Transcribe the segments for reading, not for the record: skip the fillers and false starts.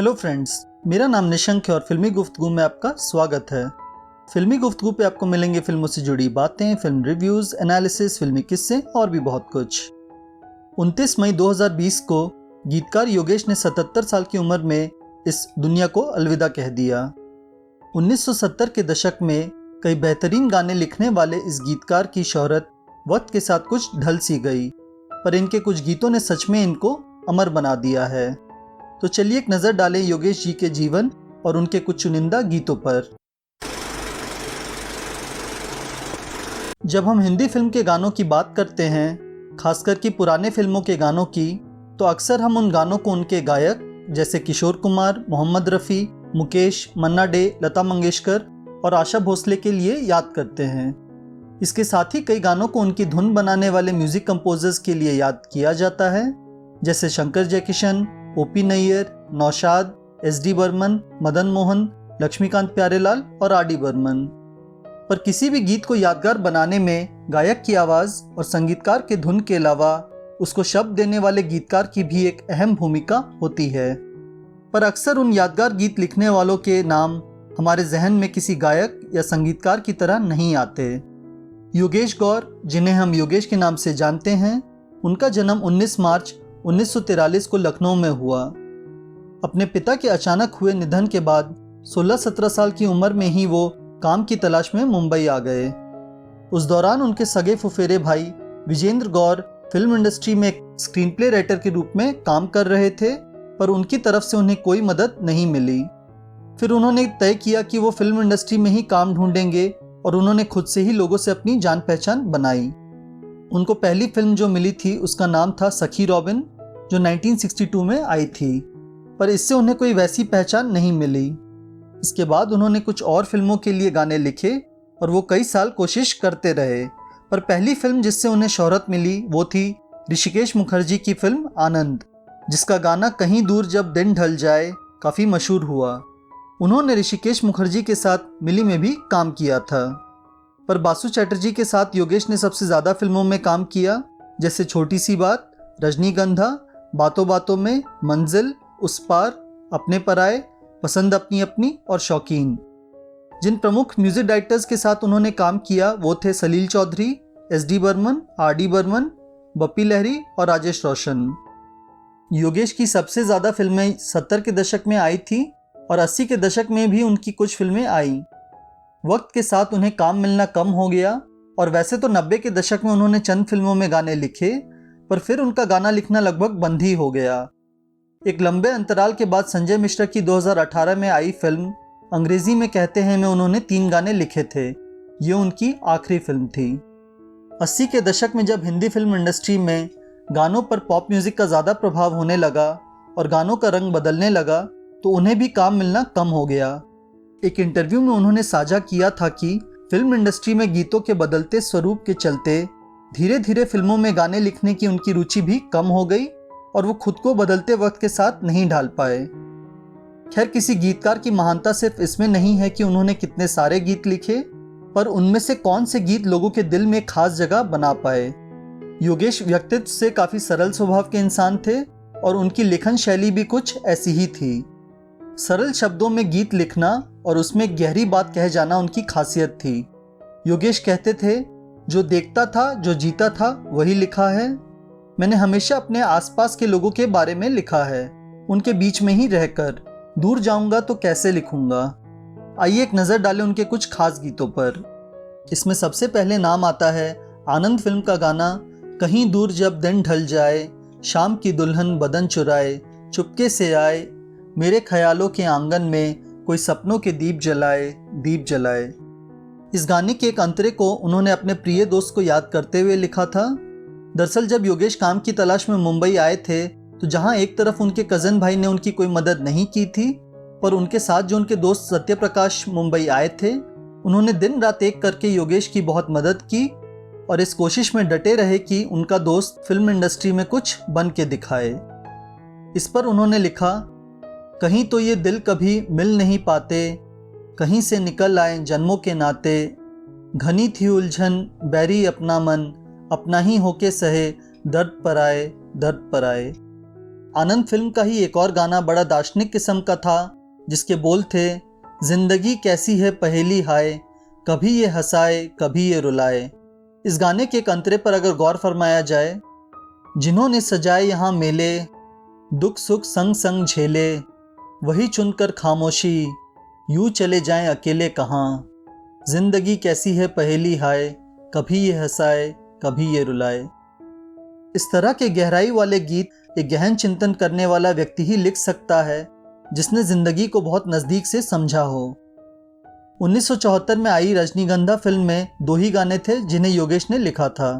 Hello friends, मेरा नाम निशंक है और फिल्मी गुफ्तगू में आपका स्वागत है। फिल्मी गुफ्तगू पे आपको मिलेंगे फिल्मों से जुड़ी बातें, फिल्म रिव्यूज़, एनालिसिस, फिल्मी किस्से और भी बहुत कुछ। 29 मई 2020 को गीतकार योगेश ने 77 साल की उम्र में इस दुनिया को अलविदा कह दिया। 1970 के दशक में कई बेहतरीन गाने लिखने वाले इस गीतकार की शोहरत वक्त के साथ कुछ ढल सी गई, पर इनके कुछ गीतों ने सच में इनको अमर बना दिया है। तो चलिए एक नज़र डालें योगेश जी के जीवन और उनके कुछ चुनिंदा गीतों पर। जब हम हिंदी फिल्म के गानों की बात करते हैं, खासकर कि पुराने फिल्मों के गानों की, तो अक्सर हम उन गानों को उनके गायक जैसे किशोर कुमार, मोहम्मद रफ़ी, मुकेश, मन्ना डे, लता मंगेशकर और आशा भोसले के लिए याद करते हैं। इसके साथ ही कई गानों को उनकी धुन बनाने वाले म्यूज़िक कंपोजर्स के लिए याद किया जाता है, जैसे शंकर जयकिशन, ओपी नैयर, नौशाद, एस.डी. बर्मन, मदन मोहन, लक्ष्मीकांत प्यारेलाल और आर.डी. बर्मन। पर किसी भी गीत को यादगार बनाने में गायक की आवाज़ और संगीतकार के धुन के अलावा उसको शब्द देने वाले गीतकार की भी एक अहम भूमिका होती है। पर अक्सर उन यादगार गीत लिखने वालों के नाम हमारे जहन में किसी गायक या संगीतकार की तरह नहीं आते। योगेश गौर, जिन्हें हम योगेश के नाम से जानते हैं, उनका जन्म 19 मार्च 1943 को लखनऊ में हुआ। अपने पिता के अचानक हुए निधन के बाद 16-17 साल की उम्र में ही वो काम की तलाश में मुंबई आ गए। उस दौरान उनके सगे फुफेरे भाई विजेंद्र गौर फिल्म इंडस्ट्री में एक स्क्रीन प्ले राइटर के रूप में काम कर रहे थे, पर उनकी तरफ से उन्हें कोई मदद नहीं मिली। फिर उन्होंने तय किया कि वो फिल्म इंडस्ट्री में ही काम ढूंढेंगे और उन्होंने खुद से ही लोगों से अपनी जान पहचान बनाई। उनको पहली फिल्म जो मिली थी उसका नाम था सखी रॉबिन, जो 1962 में आई थी, पर इससे उन्हें कोई वैसी पहचान नहीं मिली। इसके बाद उन्होंने कुछ और फिल्मों के लिए गाने लिखे और वो कई साल कोशिश करते रहे, पर पहली फिल्म जिससे उन्हें शोहरत मिली वो थी ऋषिकेश मुखर्जी की फिल्म आनंद, जिसका गाना कहीं दूर जब दिन ढल जाए काफ़ी मशहूर हुआ। उन्होंने ऋषिकेश मुखर्जी के साथ मिली में भी काम किया था। पर बासु चैटर्जी के साथ योगेश ने सबसे ज़्यादा फिल्मों में काम किया, जैसे छोटी सी बात, रजनीगंधा, बातों बातों में, मंजिल, उस पार, अपने पराए, पसंद अपनी अपनी और शौकीन। जिन प्रमुख म्यूजिक डायरेक्टर्स के साथ उन्होंने काम किया वो थे सलील चौधरी, एस.डी. बर्मन, आर.डी. बर्मन, बप्पी लहरी और राजेश रोशन। योगेश की सबसे ज़्यादा फिल्में 70 के दशक में आई थी और 80 के दशक में भी उनकी कुछ फिल्में आई। वक्त के साथ उन्हें काम मिलना कम हो गया और वैसे तो 90 के दशक में उन्होंने चंद फिल्मों में गाने लिखे, पर फिर उनका गाना लिखना लगभग बंद ही हो गया। एक लंबे अंतराल के बाद संजय मिश्रा की 2018 में आई फिल्म अंग्रेजी में कहते हैं में उन्होंने 3 गाने लिखे थे। ये उनकी आखिरी फिल्म थी। 80 के दशक में जब हिंदी फिल्म इंडस्ट्री में गानों पर पॉप म्यूज़िक का ज़्यादा प्रभाव होने लगा और गानों का रंग बदलने लगा, तो उन्हें भी काम मिलना कम हो गया। एक इंटरव्यू में उन्होंने साझा किया था कि फिल्म इंडस्ट्री में गीतों के बदलते स्वरूप के चलते धीरे धीरे फिल्मों में गाने लिखने की उनकी रुचि भी कम हो गई और वो खुद को बदलते वक्त के साथ नहीं ढाल पाए। खैर, किसी गीतकार की महानता सिर्फ इसमें नहीं है कि उन्होंने कितने सारे गीत लिखे, पर उनमें से कौन से गीत लोगों के दिल में खास जगह बना पाए। योगेश व्यक्तित्व से काफ़ी सरल स्वभाव के इंसान थे और उनकी लेखन शैली भी कुछ ऐसी ही थी। सरल शब्दों में गीत लिखना और उसमें गहरी बात कह जाना उनकी खासियत थी। योगेश कहते थे, जो देखता था, जो जीता था, वही लिखा है। मैंने हमेशा अपने आसपास के लोगों के बारे में लिखा है, उनके बीच में ही रहकर। दूर जाऊंगा तो कैसे लिखूंगा। आइए एक नज़र डालें उनके कुछ खास गीतों पर। इसमें सबसे पहले नाम आता है आनंद फिल्म का गाना, कहीं दूर जब दिन ढल जाए, शाम की दुल्हन बदन चुराए, चुपके से आए, मेरे ख्यालों के आंगन में कोई सपनों के दीप जलाए, दीप जलाए। इस गाने के एक अंतरे को उन्होंने अपने प्रिय दोस्त को याद करते हुए लिखा था। दरअसल जब योगेश काम की तलाश में मुंबई आए थे, तो जहां एक तरफ उनके कज़न भाई ने उनकी कोई मदद नहीं की थी, पर उनके साथ जो उनके दोस्त सत्यप्रकाश मुंबई आए थे, उन्होंने दिन रात एक करके योगेश की बहुत मदद की और इस कोशिश में डटे रहे कि उनका दोस्त फिल्म इंडस्ट्री में कुछ बन के दिखाए। इस पर उन्होंने लिखा, कहीं तो ये दिल कभी मिल नहीं पाते, कहीं से निकल आए जन्मों के नाते, घनी थी उलझन बैरी अपना मन, अपना ही होके सहे, दर्द पर आए, दर्द पर आए। आनंद फिल्म का ही एक और गाना बड़ा दार्शनिक किस्म का था, जिसके बोल थे, जिंदगी कैसी है पहेली हाय, कभी ये हंसाए कभी ये रुलाए। इस गाने के एक अंतरे पर अगर गौर फरमाया जाए, जिन्होंने सजाए यहाँ मेले, दुख सुख संग संग झेले, वही चुनकर खामोशी, यूं चले जाएं अकेले कहाँ। जिंदगी कैसी है पहेली हाय, कभी ये हंसाए कभी ये रुलाए। इस तरह के गहराई वाले गीत एक गहन चिंतन करने वाला व्यक्ति ही लिख सकता है, जिसने जिंदगी को बहुत नज़दीक से समझा हो। 1974 में आई रजनीगंधा फिल्म में 2 ही गाने थे जिन्हें योगेश ने लिखा था।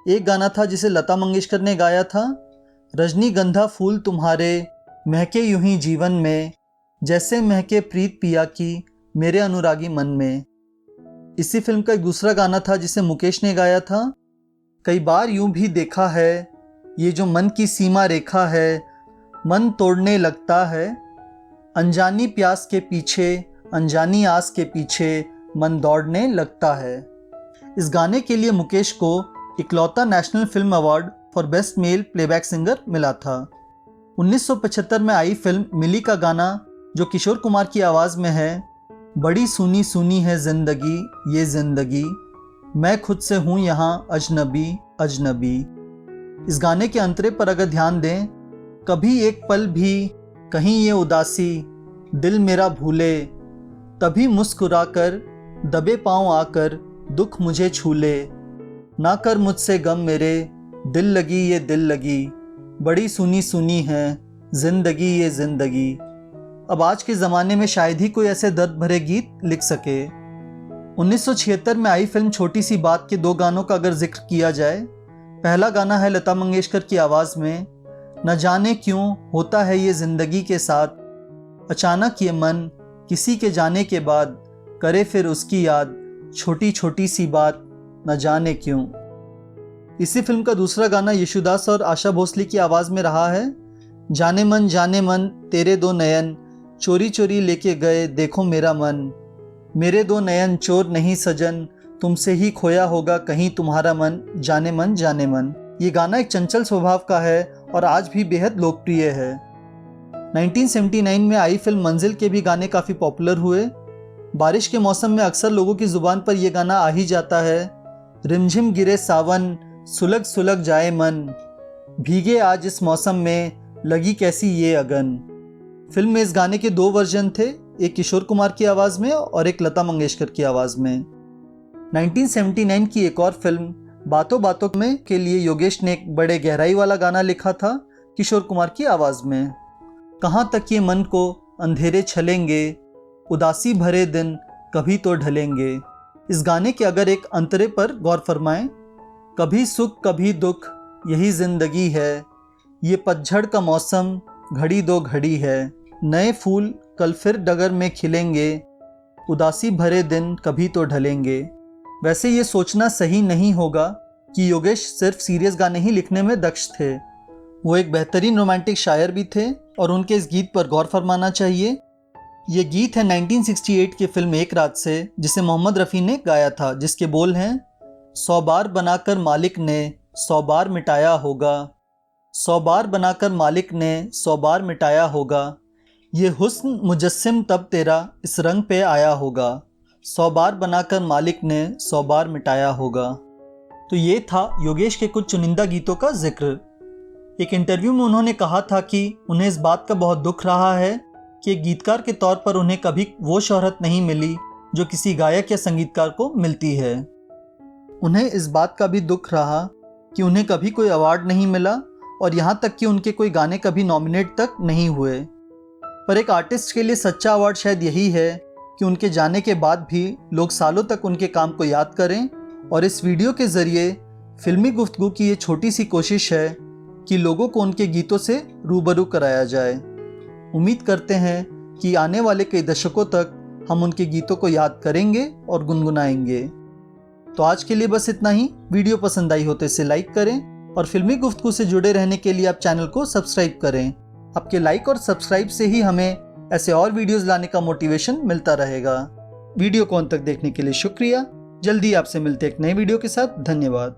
एक गाना था जिसे लता मंगेशकर ने गाया था, रजनीगंधा फूल तुम्हारे महके यूं ही जीवन में, जैसे महके प्रीत पिया की मेरे अनुरागी मन में। इसी फिल्म का एक दूसरा गाना था जिसे मुकेश ने गाया था, कई बार यूं भी देखा है, ये जो मन की सीमा रेखा है, मन तोड़ने लगता है, अनजानी प्यास के पीछे, अनजानी आस के पीछे, मन दौड़ने लगता है। इस गाने के लिए मुकेश को इकलौता national film award for best male playback singer मिला था। 1975 में आई फिल्म मिली का गाना, जो किशोर कुमार की आवाज़ में है, बड़ी सुनी सुनी है ज़िंदगी ये ज़िंदगी, मैं खुद से हूँ यहाँ अजनबी अजनबी। इस गाने के अंतरे पर अगर ध्यान दें, कभी एक पल भी कहीं ये उदासी, दिल मेरा भूले, तभी मुस्कुराकर दबे पाँव आकर दुख मुझे छू ले, ना कर मुझसे गम मेरे, दिल लगी ये दिल लगी, बड़ी सुनी सुनी है ज़िंदगी ये ज़िंदगी। अब आज के ज़माने में शायद ही कोई ऐसे दर्द भरे गीत लिख सके। 1976 में आई फिल्म छोटी सी बात के 2 गानों का अगर जिक्र किया जाए, पहला गाना है लता मंगेशकर की आवाज़ में, न जाने क्यों होता है ये ज़िंदगी के साथ, अचानक ये मन किसी के जाने के बाद करे फिर उसकी याद, छोटी छोटी सी बात न जाने क्यों। इसी फिल्म का दूसरा गाना यशुदास और आशा भोसले की आवाज़ में रहा है, जाने मन तेरे 2 नयन, चोरी चोरी लेके गए देखो मेरा मन, मेरे 2 नयन चोर नहीं सजन, तुमसे ही खोया होगा कहीं तुम्हारा मन, जाने मन जाने मन। ये गाना एक चंचल स्वभाव का है और आज भी बेहद लोकप्रिय है। 1979 में आई फिल्म मंजिल के भी गाने काफ़ी पॉपुलर हुए। बारिश के मौसम में अक्सर लोगों की ज़ुबान पर यह गाना आ ही जाता है, रिमझिम गिरे सावन, सुलग सुलग जाए मन, भीगे आज इस मौसम में, लगी कैसी ये अगन। फिल्म में इस गाने के 2 वर्जन थे, एक किशोर कुमार की आवाज़ में और एक लता मंगेशकर की आवाज़ में। 1979 की एक और फिल्म बातों बातों में के लिए योगेश ने एक बड़े गहराई वाला गाना लिखा था किशोर कुमार की आवाज़ में, कहाँ तक ये मन को अंधेरे छलेंगे, उदासी भरे दिन कभी तो ढलेंगे। इस गाने के अगर एक अंतरे पर गौर फरमाएं, कभी सुख कभी दुख यही ज़िंदगी है, ये पतझड़ का मौसम घड़ी दो घड़ी है, नए फूल कल फिर डगर में खिलेंगे, उदासी भरे दिन कभी तो ढलेंगे। वैसे ये सोचना सही नहीं होगा कि योगेश सिर्फ सीरियस गाने ही लिखने में दक्ष थे, वो एक बेहतरीन रोमांटिक शायर भी थे और उनके इस गीत पर गौर फरमाना चाहिए। ये गीत है 1968 की फिल्म एक रात से, जिसे मोहम्मद रफ़ी ने गाया था, जिसके बोल हैं, 100 बार बनाकर मालिक ने 100 बार मिटाया होगा, 100 बार बनाकर मालिक ने 100 बार मिटाया होगा, ये हुस्न मुजस्सिम तब तेरा इस रंग पे आया होगा, 100 बार बनाकर मालिक ने 100 बार मिटाया होगा। तो ये था योगेश के कुछ चुनिंदा गीतों का जिक्र। एक इंटरव्यू में उन्होंने कहा था कि उन्हें इस बात का बहुत दुख रहा है कि एक गीतकार के तौर पर उन्हें कभी वो शोहरत नहीं मिली जो किसी गायक या संगीतकार को मिलती है। उन्हें इस बात का भी दुख रहा कि उन्हें कभी कोई अवार्ड नहीं मिला और यहाँ तक कि उनके कोई गाने कभी नॉमिनेट तक नहीं हुए। पर एक आर्टिस्ट के लिए सच्चा अवार्ड शायद यही है कि उनके जाने के बाद भी लोग सालों तक उनके काम को याद करें, और इस वीडियो के ज़रिए फिल्मी गुफ्तगू की ये छोटी सी कोशिश है कि लोगों को उनके गीतों से रूबरू कराया जाए। उम्मीद करते हैं कि आने वाले कई दशकों तक हम उनके गीतों को याद करेंगे और गुनगुनाएंगे। तो आज के लिए बस इतना ही। वीडियो पसंद आई हो तो इसे लाइक करें और फिल्मी गुफ्तगू से जुड़े रहने के लिए आप चैनल को सब्सक्राइब करें। आपके लाइक और सब्सक्राइब से ही हमें ऐसे और वीडियोस लाने का मोटिवेशन मिलता रहेगा। वीडियो को अंत तक देखने के लिए शुक्रिया। जल्दी आपसे मिलते एक नए वीडियो के साथ। धन्यवाद।